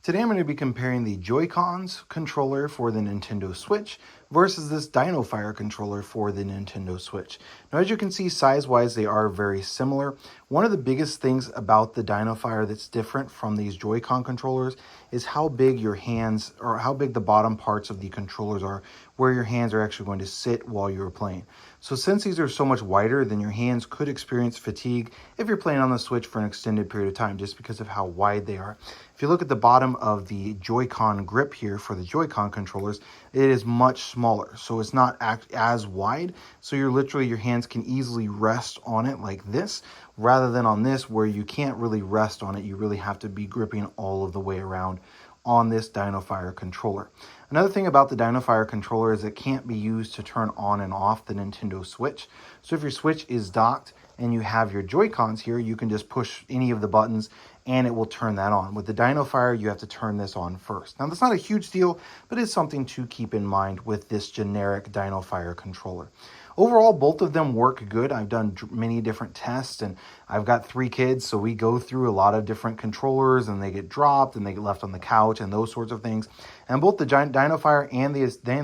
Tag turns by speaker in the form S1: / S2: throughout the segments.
S1: Today I'm going to be comparing the Joycons controller for the Nintendo Switch versus this Dinofire controller for the Nintendo Switch. Now, as you can see, size-wise, they are very similar. One of the biggest things about the Dinofire that's different from these Joy-Con controllers is how big your hands, or how big the bottom parts of the controllers are, where your hands are actually going to sit while you're playing. So since these are so much wider, then your hands could experience fatigue if you're playing on the Switch for an extended period of time, just because of how wide they are. If you look at the bottom of the Joy-Con grip here for the Joy-Con controllers, it is much smaller, so it's not as wide. So your hands can easily rest on it like this, rather than on this where you can't really rest on it. You really have to be gripping all of the way around on this Dinofire controller. Another thing about the Dinofire controller is it can't be used to turn on and off the Nintendo Switch. So if your Switch is docked and you have your Joy-Cons here, you can just push any of the buttons and it will turn that on. With the Dinofire, you have to turn this on first. Now, that's not a huge deal, but it's something to keep in mind with this generic Dinofire controller. Overall, both of them work good. I've done many different tests, and I've got 3 kids, so we go through a lot of different controllers, and they get dropped, and they get left on the couch, and those sorts of things. And both the Dinofire and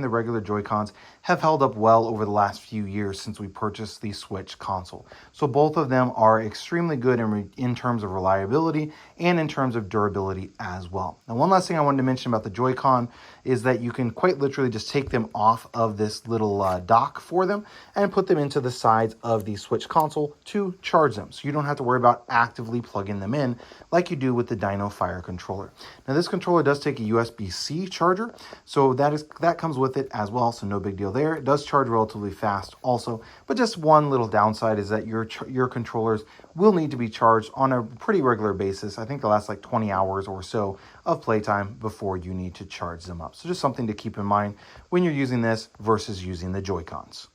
S1: the regular Joy-Cons have held up well over the last few years since we purchased the Switch console. So both of them are extremely good in terms of reliability and in terms of durability as well. Now, one last thing I wanted to mention about the Joy-Con is that you can quite literally just take them off of this little dock for them and put them into the sides of the Switch console to charge them. So you don't have to worry about actively plugging them in like you do with the Dinofire controller. Now, this controller does take a USB-C charger, so that comes with it as well, so no big deal there. It does charge relatively fast also, but just one little downside is that your controllers will need to be charged on a pretty regular basis. I think they'll last like 20 hours or so of playtime before you need to charge them up. So just something to keep in mind when you're using this versus using the Joy-Cons.